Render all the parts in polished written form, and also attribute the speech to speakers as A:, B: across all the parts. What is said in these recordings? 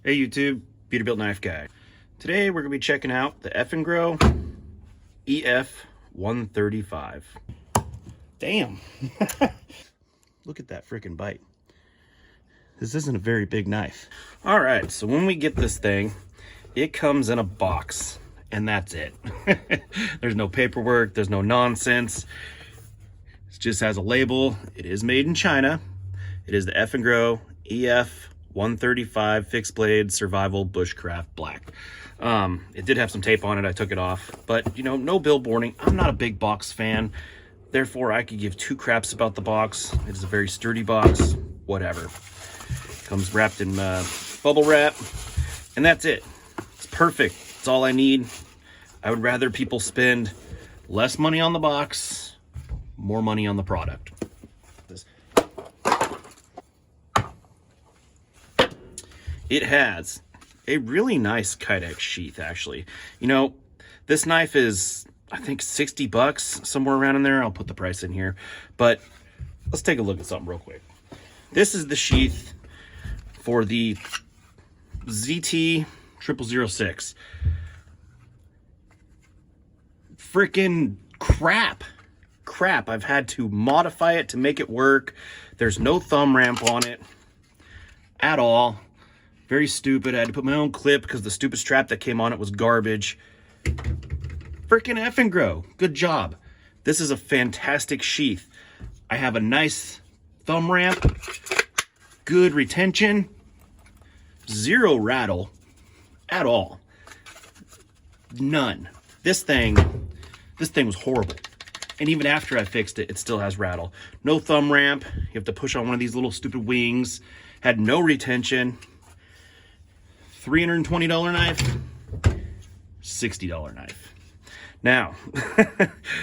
A: Hey YouTube, Peterbilt Knife Guy. Today we're going to be checking out the Eafengrow EF135. Damn! Look at that freaking bite. This isn't a very big knife. Alright, so when we get this thing, it comes in a box, and that's it. There's no paperwork, there's no nonsense. It just has a label. It is made in China. It is the Eafengrow EF135 fixed blade survival bushcraft black. It did have some tape on it. I took it off, but you know, no billboarding. I'm not a big box fan, therefore I could give two craps about the box. It is a very sturdy box. Whatever. Comes wrapped in bubble wrap, and that's it. It's perfect. It's all I need. I would rather people spend less money on the box, more money on the product. It has a really nice Kydex sheath, actually. You know, this knife is, I think, 60 bucks, somewhere around in there. I'll put the price in here. But let's take a look at something real quick. This is the sheath for the ZT 0006. Freaking crap. I've had to modify it to make it work. There's no thumb ramp on it at all. Very stupid. I had to put my own clip because the stupid strap that came on it was garbage. Freaking Eafengrow. Good job. This is a fantastic sheath. I have a nice thumb ramp. Good retention. Zero rattle at all. None. This thing was horrible. And even after I fixed it, it still has rattle. No thumb ramp. You have to push on one of these little stupid wings. Had no retention. $320 knife, $60 knife. Now,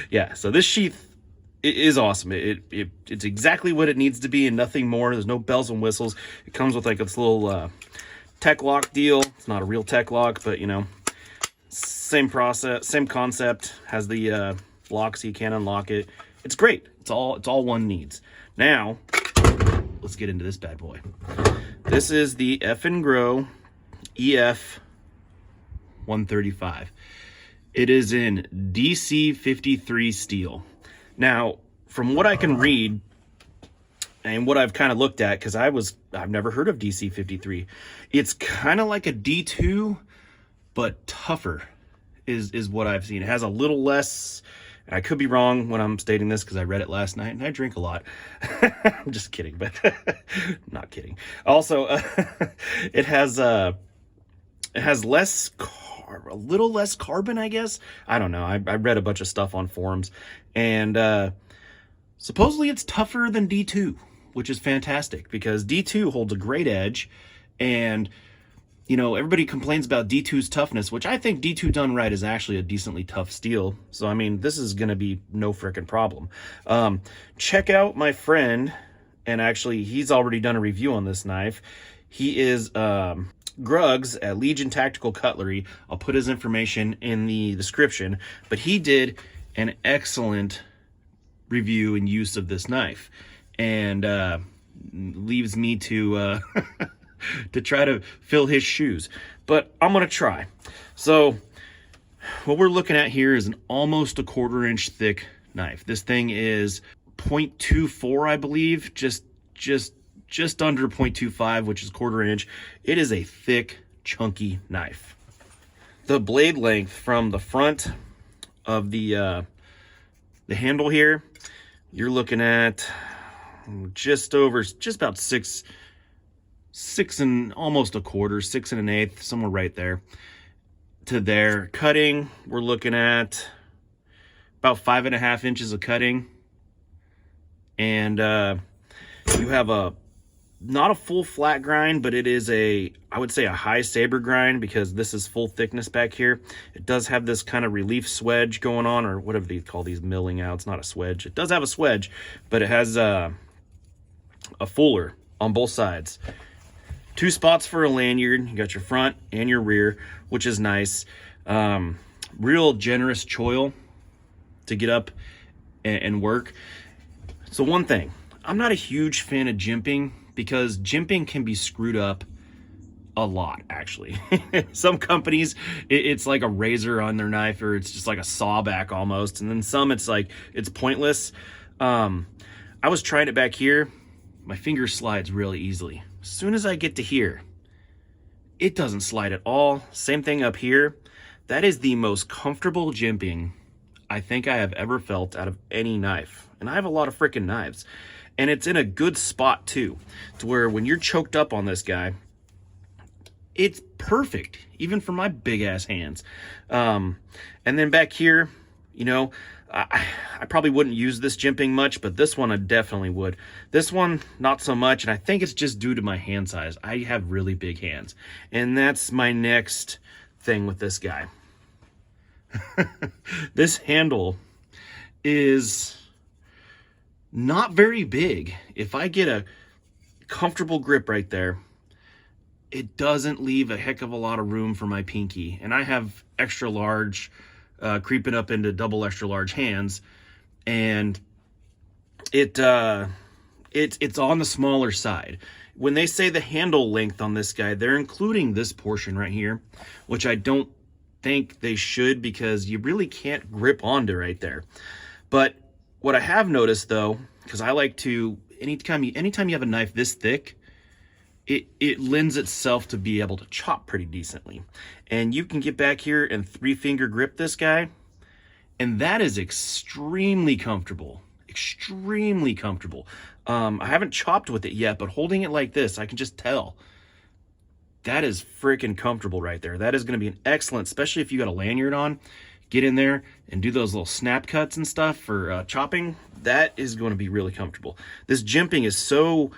A: yeah, so this sheath is awesome. It's exactly what it needs to be and nothing more. There's no bells and whistles. It comes with like this little tech lock deal. It's not a real tech lock, but you know, same process, same concept. Has the lock so you can't unlock it. It's great. It's all one needs. Now, let's get into this bad boy. This is the Eafengrow EF135. It is in DC53 steel. Now, from what I can read and what I've kind of looked at, because I've never heard of DC53, it's kind of like a D2, but tougher is what I've seen. It has a little less. I could be wrong when I'm stating this because I read it last night and I drink a lot. I'm just kidding, but not kidding. Also, it has less, a little less carbon, I guess. I don't know. I read a bunch of stuff on forums, and supposedly it's tougher than D2, which is fantastic because D2 holds a great edge, and you know, everybody complains about D2's toughness, which I think D2 done right is actually a decently tough steel. So, I mean, this is going to be no frickin' problem. Check out my friend, and actually, he's already done a review on this knife. He is Gruggs at Legion Tactical Cutlery. I'll put his information in the description, but he did an excellent review and use of this knife, and leaves me to to try to fill his shoes, but I'm gonna try. So what we're looking at here is an almost a 1/4 inch thick knife. This thing is 0.24, I believe, just under 0.25, which is 1/4 inch. It is a thick, chunky knife. The blade length from the front of the handle here, you're looking at just about six and almost a 1/4, 6 1/8, somewhere right there to there. Cutting, we're looking at about 5.5 inches of cutting, and you have not a full flat grind, but it is I would say a high saber grind because this is full thickness back here. It does have this kind of relief swedge going on, or whatever they call these milling out. It's not a swedge. It does have a swedge, but it has a fuller on both sides. 2 spots for a lanyard. You got your front and your rear, which is nice. Real generous choil to get up and work. So one thing, I'm not a huge fan of jimping because jimping can be screwed up a lot, actually. Some companies, it's like a razor on their knife, or it's just like a sawback almost. And then some, it's like, it's pointless. I was trying it back here. My finger slides really easily. As soon as I get to here, it doesn't slide at all. Same thing up here. That is the most comfortable jimping I think I have ever felt out of any knife. And I have a lot of freaking knives. And it's in a good spot too, to where when you're choked up on this guy, it's perfect, even for my big ass hands. And then back here, you know, I probably wouldn't use this jimping much, but this one I definitely would. This one, not so much, and I think it's just due to my hand size. I have really big hands, and that's my next thing with this guy. This handle is not very big. If I get a comfortable grip right there, it doesn't leave a heck of a lot of room for my pinky. And I have extra large, creeping up into double extra large hands, and it's on the smaller side. When they say the handle length on this guy, they're including this portion right here, which I don't think they should, because you really can't grip onto right there. But what I have noticed though, because I like to, anytime you have a knife this thick, it lends itself to be able to chop pretty decently. And you can get back here and 3-finger grip this guy, and that is extremely comfortable. Extremely comfortable. I haven't chopped with it yet, but holding it like this, I can just tell. That is freaking comfortable right there. That is going to be an excellent, especially if you got a lanyard on, get in there and do those little snap cuts and stuff for chopping. That is going to be really comfortable. This jimping is so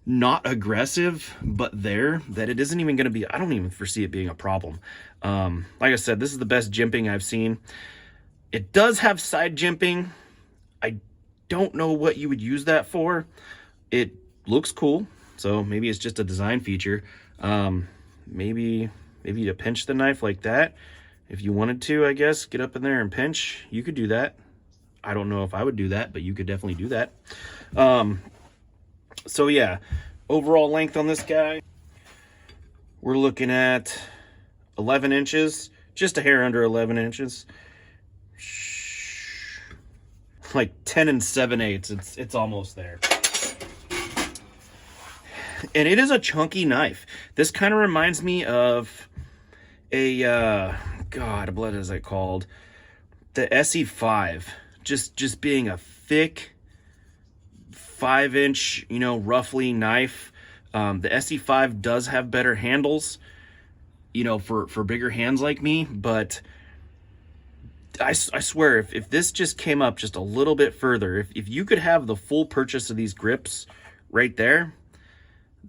A: not aggressive, but there, that it isn't even going to be, I don't even foresee it being a problem. Like I said, this is the best jimping I've seen. It does have side jimping. I don't know what you would use that for. It looks cool, so maybe it's just a design feature. Maybe to pinch the knife like that. If you wanted to, I guess, get up in there and pinch, you could do that. I don't know if I would do that, but you could definitely do that. So yeah, overall length on this guy, we're looking at 11 inches, just a hair under 11 inches. Like 10 7/8. It's almost there. And it is a chunky knife. This kind of reminds me of a, God, what is it called? The SE5. Just being a thick 5-inch, you know, roughly knife. The SE5 does have better handles, you know, for bigger hands like me, but I swear, if this just came up just a little bit further, if you could have the full purchase of these grips right there,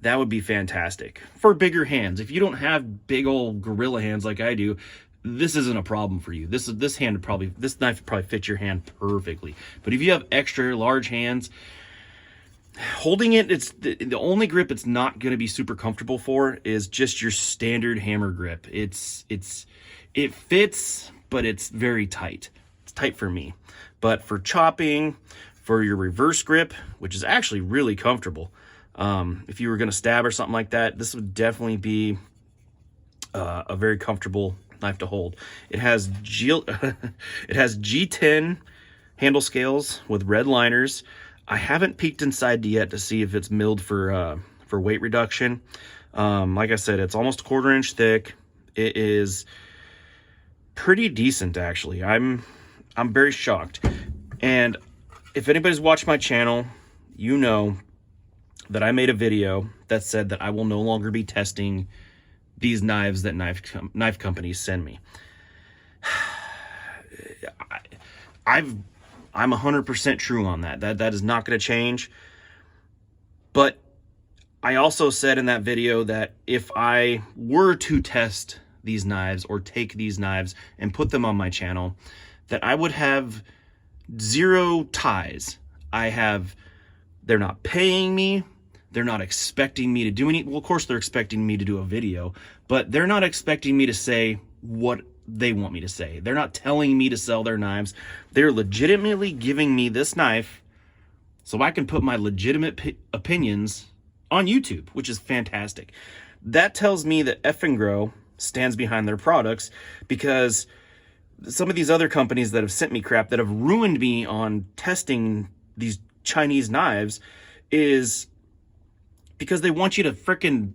A: that would be fantastic for bigger hands. If you don't have big old gorilla hands like I do, this isn't a problem for you. This knife would probably fit your hand perfectly. But if you have extra large hands, holding it, it's the only grip it's not going to be super comfortable for is just your standard hammer grip. It fits, but it's very tight. It's tight for me. But for chopping, for your reverse grip, which is actually really comfortable, if you were going to stab or something like that, this would definitely be a very comfortable knife to hold. It has G10 handle scales with red liners. I haven't peeked inside yet to see if it's milled for weight reduction. Like I said, it's almost a 1/4 inch thick. It is pretty decent, actually. I'm very shocked. And if anybody's watched my channel, you know that I made a video that said that I will no longer be testing these knives that knife companies send me. I'm 100% true on that. That is not going to change. But I also said in that video that if I were to test these knives or take these knives and put them on my channel, that I would have 0 ties. They're not paying me. They're not expecting me to do any, well, of course they're expecting me to do a video, but they're not expecting me to say what they want me to say. They're not telling me to sell their knives. They're legitimately giving me this knife so I can put my legitimate opinions on YouTube, which is fantastic. That tells me that Eafengrow stands behind their products, because some of these other companies that have sent me crap, that have ruined me on testing these Chinese knives, is because they want you to frickin'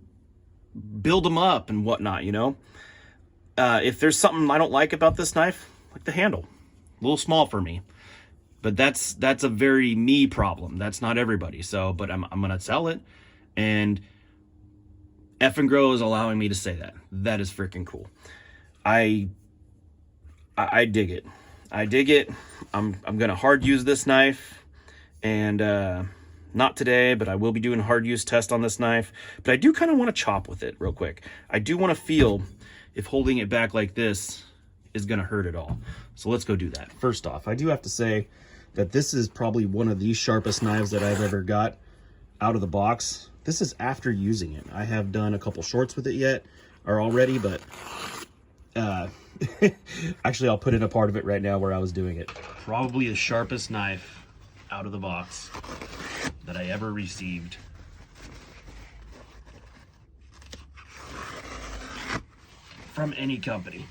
A: build them up and whatnot, you know? If there's something I don't like about this knife, like the handle, a little small for me. But that's a very me problem. That's not everybody. So, but I'm gonna sell it, and Eafengrow is allowing me to say that. That is freaking cool. I dig it. I dig it. I'm gonna hard use this knife, and not today, but I will be doing a hard use test on this knife. But I do kind of want to chop with it real quick. I do want to feel if holding it back like this is gonna hurt at all. So let's go do that. First off, I do have to say that this is probably one of the sharpest knives that I've ever got out of the box. This is after using it. I have done a couple shorts with it yet, or already, but actually I'll put in a part of it right now where I was doing it. Probably the sharpest knife out of the box that I ever received. From any company.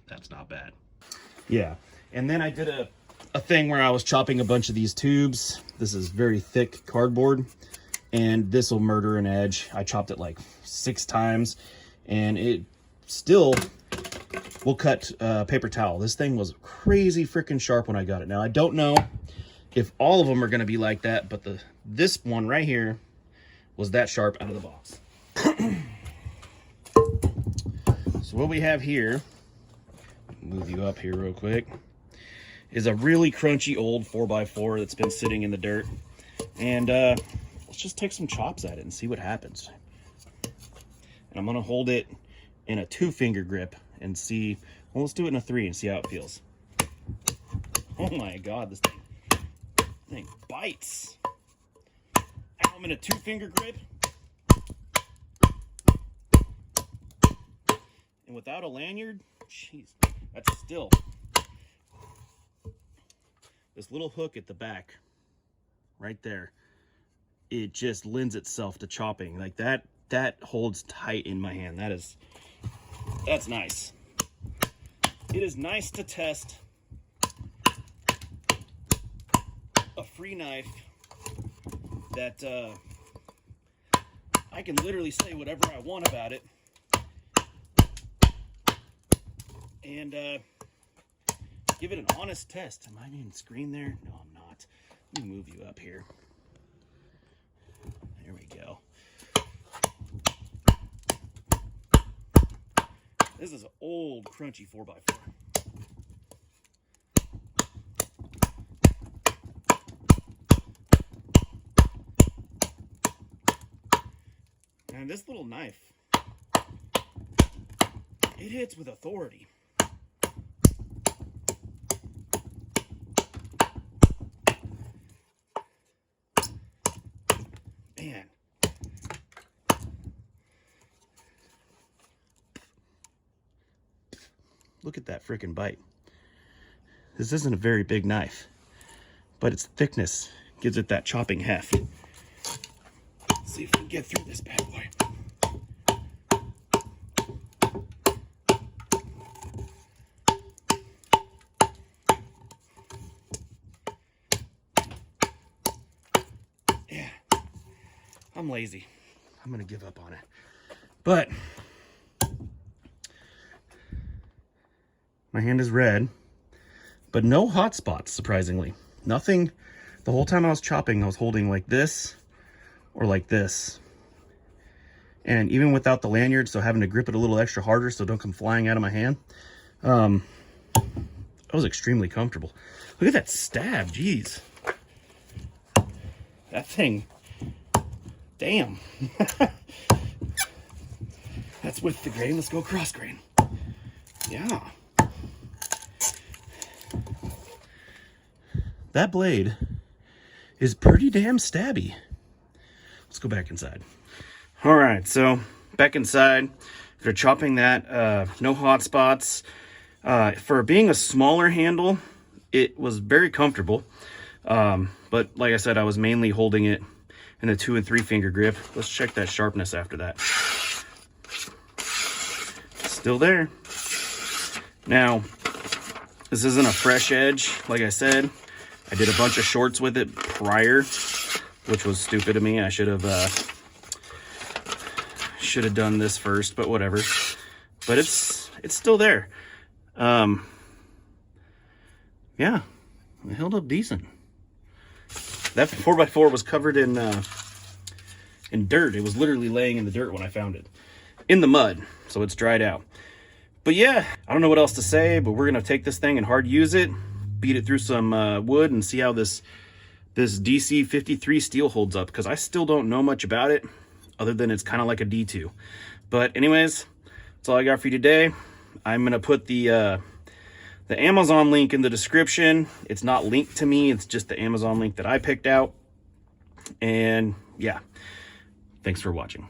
A: That's not bad. Yeah, and then I did a thing where I was chopping a bunch of these tubes. This is very thick cardboard, and this will murder an edge. I chopped it like 6 times, and it still will cut paper towel. This thing was crazy freaking sharp when I got it. Now, I don't know if all of them are going to be like that, but this one right here was that sharp out of the box. So what we have here, move you up here real quick, is a really crunchy old 4x4 that's been sitting in the dirt. And let's just take some chops at it and see what happens. And I'm gonna hold it in a 2-finger grip and see, well, let's do it in a 3 and see how it feels. Oh my God, this thing bites. Now I'm in a 2-finger grip. And without a lanyard, jeez, that's still. This little hook at the back, right there, it just lends itself to chopping. Like that holds tight in my hand. That's nice. It is nice to test a free knife that I can literally say whatever I want about it. And give it an honest test. Am I in screen there? No, I'm not. Let me move you up here. There we go. This is an old, crunchy 4x4. And this little knife, it hits with authority. Man. Look at that freaking bite. This isn't a very big knife, but its thickness gives it that chopping heft. Let's see if we can get through this bad boy. Yeah, I'm lazy. I'm gonna give up on it. But my hand is red, but no hot spots, surprisingly. Nothing. The whole time I was chopping, I was holding like this or like this. And even without the lanyard, so having to grip it a little extra harder so it don't come flying out of my hand, I was extremely comfortable. Look at that stab, jeez. That thing, damn. That's with the grain, let's go cross grain. Yeah. That blade is pretty damn stabby. Let's go back inside. All right, so back inside. After chopping that, no hot spots. For being a smaller handle, it was very comfortable. But like I said, I was mainly holding it and a 2 and 3 finger grip. Let's check that sharpness after that. Still there. Now, this isn't a fresh edge. Like I said, I did a bunch of shorts with it prior, which was stupid of me. I should have done this first, but whatever. But it's still there. Yeah, it held up decent. That 4x4 was covered in dirt. It was literally laying in the dirt when I found it, in the mud, so it's dried out. But yeah, I don't know what else to say, but we're gonna take this thing and hard use it, beat it through some wood, and see how this DC53 steel holds up, because I still don't know much about it other than it's kind of like a D2. But anyways, that's all I got for you today. I'm gonna put the Amazon link in the description. It's not linked to me, it's just the Amazon link that I picked out. And yeah, thanks for watching.